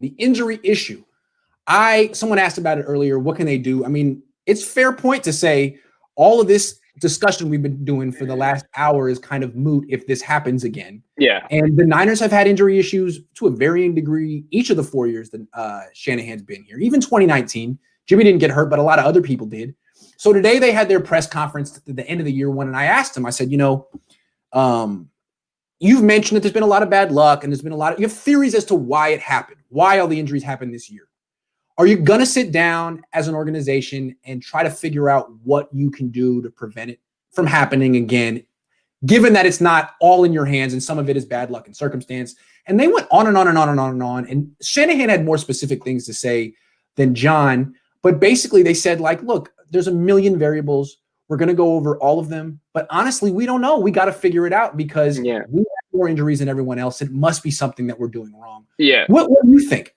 The injury issue. Someone asked about it earlier. What can they do? I mean, it's fair point to say all of this discussion we've been doing for the last hour is kind of moot if this happens again. Yeah. And the Niners have had injury issues to a varying degree each of the 4 years that Shanahan's been here. Even 2019, Jimmy didn't get hurt, but a lot of other people did. So today they had their press conference at the end of the year one, and I asked him, I said, you've mentioned that there's been a lot of bad luck and there's been you have theories as to why it happened, why all the injuries happened this year. Are you going to sit down as an organization and try to figure out what you can do to prevent it from happening again, given that it's not all in your hands and some of it is bad luck and circumstance? And they went on and on and on and on and on. And Shanahan had more specific things to say than John. But basically they said, like, look, there's a million variables. We're going to go over all of them. But honestly, we don't know. We got to figure it out because we have more injuries than everyone else. It must be something that we're doing wrong. Yeah. What do you think?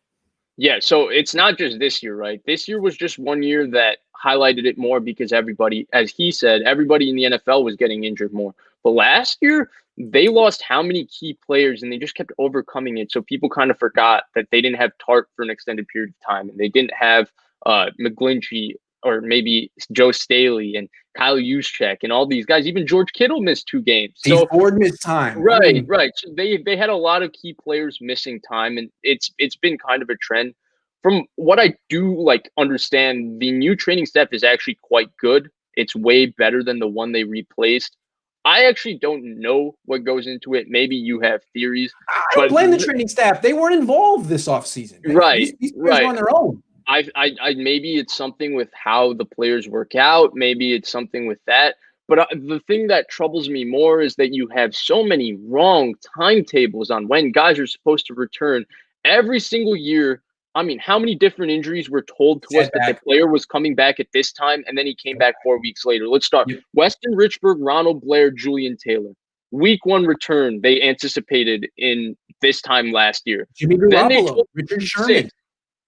Yeah, so it's not just this year, right? This year was just 1 year that highlighted it more because everybody, as he said, everybody in the NFL was getting injured more. But last year, they lost how many key players and they just kept overcoming it. So people kind of forgot that they didn't have Tart for an extended period of time and they didn't have McGlinchey or maybe Joe Staley and Kyle Juszczyk and all these guys. Even George Kittle missed 2 games. So Ford missed time. Right. So they had a lot of key players missing time, and it's been kind of a trend. From what I do understand, the new training staff is actually quite good. It's way better than the one they replaced. I actually don't know what goes into it. Maybe you have theories. I don't blame the training staff. They weren't involved this offseason. Right. These players were on their own. I maybe it's something with how the players work out. Maybe it's something with that. But the thing that troubles me more is that you have so many wrong timetables on when guys are supposed to return every single year. I mean, how many different injuries were told to us that the player was coming back at this time and then he came back 4 weeks later? Let's start. Weston Richburg, Ronald Blair, Julian Taylor. Week 1 return they anticipated in this time last year. Jimmy Garoppolo, Richard Sherman.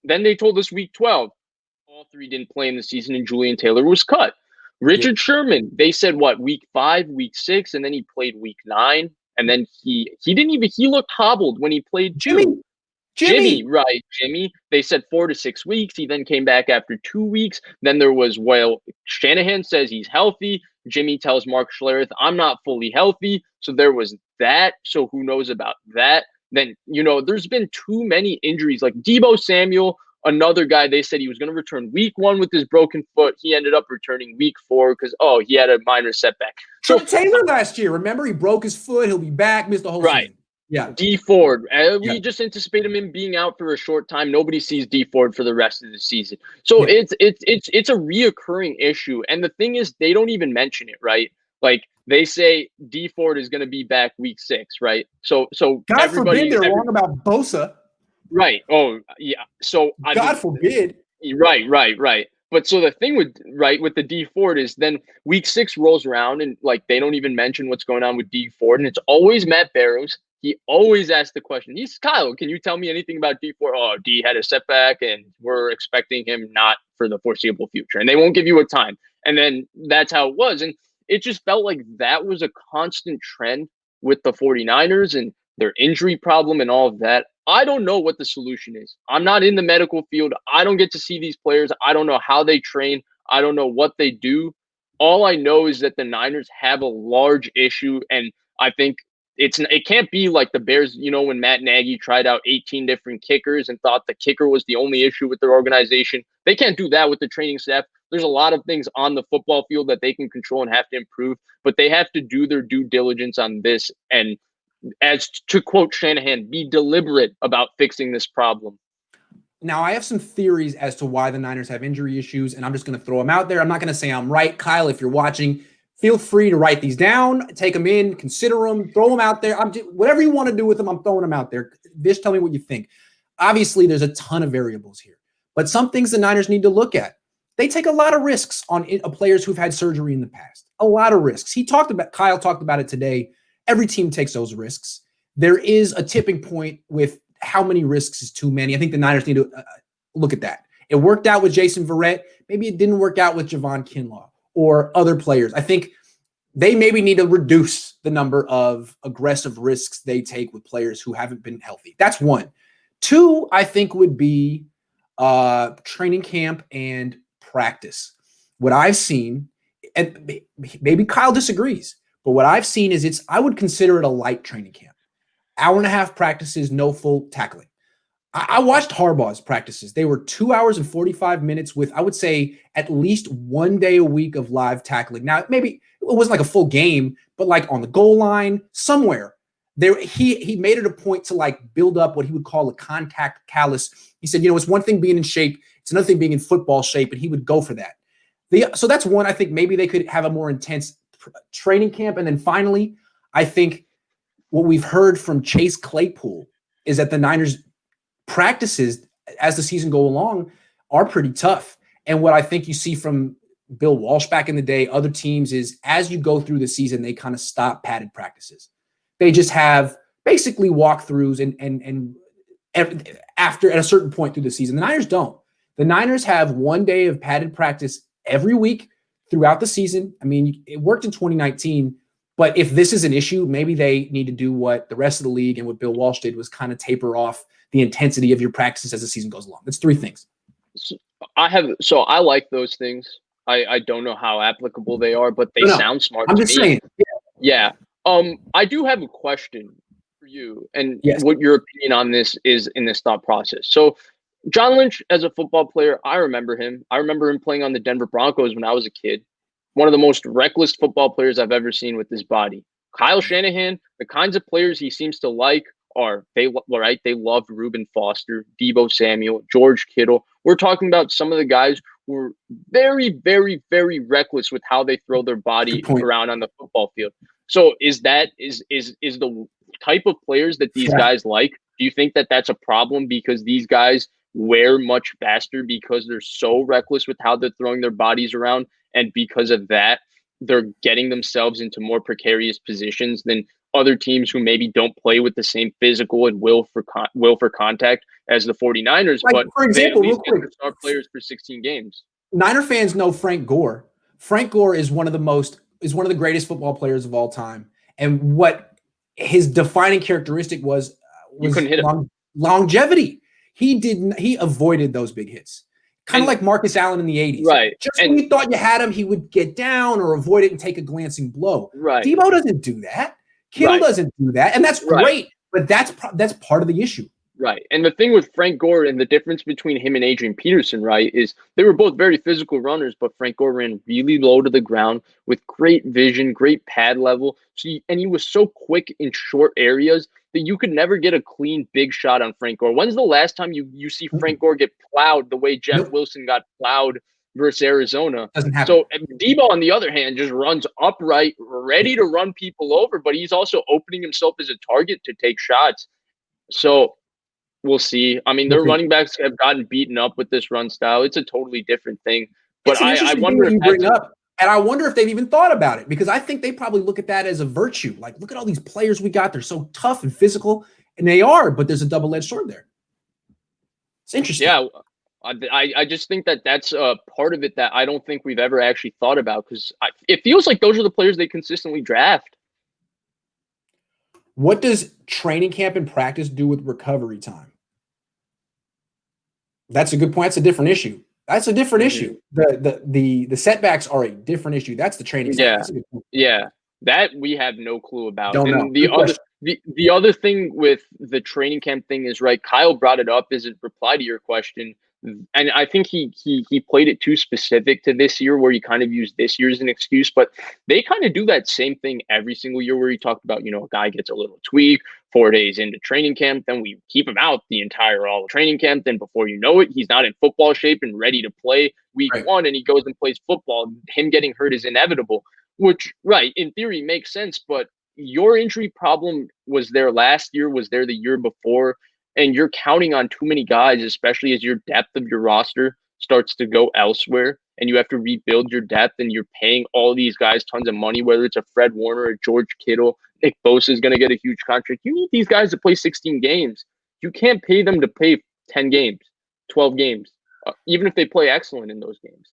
Then they told us week 12, all 3 didn't play in the season and Julian Taylor was cut. Richard Sherman, they said week 5, week 6, and then he played week 9. And then he looked hobbled when he played Jimmy. Right, Jimmy. They said 4 to 6 weeks. He then came back after 2 weeks. Then there was, Shanahan says he's healthy. Jimmy tells Mark Schlereth, I'm not fully healthy. So there was that. So who knows about that? Then, there's been too many injuries like Deebo Samuel, another guy. They said he was going to return week 1 with his broken foot. He ended up returning week 4 because, he had a minor setback. So Taylor last year, remember, he broke his foot. He'll be back, missed the whole season. Yeah. D Ford. We just anticipate him being out for a short time. Nobody sees D Ford for the rest of the season. So it's a reoccurring issue. And the thing is, they don't even mention it, right? Like they say D Ford is going to be back week 6, right? So God forbid they're wrong about Bosa. Right. Oh, yeah. So God forbid. Right. But so the thing with the D Ford is then week 6 rolls around and they don't even mention what's going on with D Ford. And it's always Matt Barrows. He always asks the question. He's Kyle, can you tell me anything about D Ford? Oh, D had a setback and we're expecting him not for the foreseeable future. And they won't give you a time. And then that's how it was. And it just felt like that was a constant trend with the 49ers and their injury problem and all of that. I don't know what the solution is. I'm not in the medical field. I don't get to see these players. I don't know how they train. I don't know what they do. All I know is that the Niners have a large issue. And I think it can't be like the Bears, when Matt Nagy tried out 18 different kickers and thought the kicker was the only issue with their organization. They can't do that with the training staff. There's a lot of things on the football field that they can control and have to improve, but they have to do their due diligence on this. And as to quote Shanahan, be deliberate about fixing this problem. Now, I have some theories as to why the Niners have injury issues, and I'm just going to throw them out there. I'm not going to say I'm right. Kyle, if you're watching, feel free to write these down, take them in, consider them, throw them out there. Whatever you want to do with them, I'm throwing them out there. Just tell me what you think. Obviously, there's a ton of variables here, but some things the Niners need to look at. They take a lot of risks on players who've had surgery in the past. A lot of risks. Kyle talked about it today. Every team takes those risks. There is a tipping point with how many risks is too many. I think the Niners need to look at that. It worked out with Jason Verrett. Maybe it didn't work out with Javon Kinlaw or other players. I think they maybe need to reduce the number of aggressive risks they take with players who haven't been healthy. That's one. Two, I think, would be training camp and practice. What I've seen, and maybe Kyle disagrees, but what I've seen is I would consider it a light training camp. Hour and a half practices, no full tackling. I watched Harbaugh's practices. They were 2 hours and 45 minutes with, I would say, at least 1 day a week of live tackling. Now, maybe it wasn't like a full game, but like on the goal line, somewhere. There, he made it a point to like build up what he would call a contact callus. He said, it's one thing being in shape, it's another thing being in football shape, and he would go for that. So that's one. I think maybe they could have a more intense training camp. And then finally, I think what we've heard from Chase Claypool is that the Niners practices as the season go along are pretty tough. And what I think you see from Bill Walsh back in the day, other teams, is as you go through the season, they kind of stop padded practices. They just have basically walkthroughs and after at a certain point through the season. The Niners don't. The Niners have 1 day of padded practice every week throughout the season. I mean, it worked in 2019, but if this is an issue, maybe they need to do what the rest of the league and what Bill Walsh did, was kind of taper off the intensity of your practices as the season goes along. That's three things. So I like those things. I don't know how applicable they are, but they sound smart. I'm just saying. Yeah. I do have a question for you, and yes. What your opinion on this is in this thought process. So John Lynch, as a football player, I remember him. I remember him playing on the Denver Broncos when I was a kid. One of the most reckless football players I've ever seen with his body. Kyle Shanahan, the kinds of players he seems to like are they loved Reuben Foster, Deebo Samuel, George Kittle. We're talking about some of the guys who are very, very, very reckless with how they throw their body around on the football field. So is the type of players that these guys like? Do you think that that's a problem because these guys wear much faster because they're so reckless with how they're throwing their bodies around, and because of that, they're getting themselves into more precarious positions than other teams who maybe don't play with the same physical and will for contact as the 49ers, like, but for example, they at least get their star players for 16 games. Niner fans know Frank Gore. Frank Gore is one of the greatest football players of all time. And what his defining characteristic was longevity. He avoided those big hits. Kind of like Marcus Allen in the 80s. Right. Just when you thought you had him, he would get down or avoid it and take a glancing blow. Right. Deebo doesn't do that. Kittle doesn't do that. And that's great. But that's part of the issue. Right. And the thing with Frank Gore and the difference between him and Adrian Peterson, right, is they were both very physical runners, but Frank Gore ran really low to the ground with great vision, great pad level. And he was so quick in short areas that you could never get a clean big shot on Frank Gore. When's the last time you see Frank Gore get plowed the way Jeff Wilson got plowed versus Arizona? Doesn't happen. So Deebo, on the other hand, just runs upright, ready to run people over, but he's also opening himself as a target to take shots. So we'll see. I mean, their running backs have gotten beaten up with this run style. It's a totally different thing. But I wonder if you bring up, and I wonder if they've even thought about it, because I think they probably look at that as a virtue. Like, look at all these players we got. They're so tough and physical, and they are, but there's a double-edged sword there. It's interesting. Yeah, I just think that that's a part of it that I don't think we've ever actually thought about, because it feels like those are the players they consistently draft. What does training camp and practice do with recovery time? That's a good point. That's a different issue. That's a different issue. The setbacks are a different issue. That's the training camp. Yeah. That we have no clue about. Don't know. The other thing with the training camp thing is, right, Kyle brought it up as a reply to your question. And I think he played it too specific to this year, where he kind of used this year as an excuse, but they kind of do that same thing every single year, where he talked about, a guy gets a little tweak 4 days into training camp, then we keep him out the entire all training camp. Then before you know it, he's not in football shape and ready to play week one, and he goes and plays football. Him getting hurt is inevitable, which, right, in theory makes sense, but your injury problem was there last year, was there the year before, and you're counting on too many guys, especially as your depth of your roster starts to go elsewhere, and you have to rebuild your depth, and you're paying all these guys tons of money, whether it's a Fred Warner or George Kittle. Nick Bosa is going to get a huge contract. You need these guys to play 16 games. You can't pay them to play 10 games, 12 games, even if they play excellent in those games.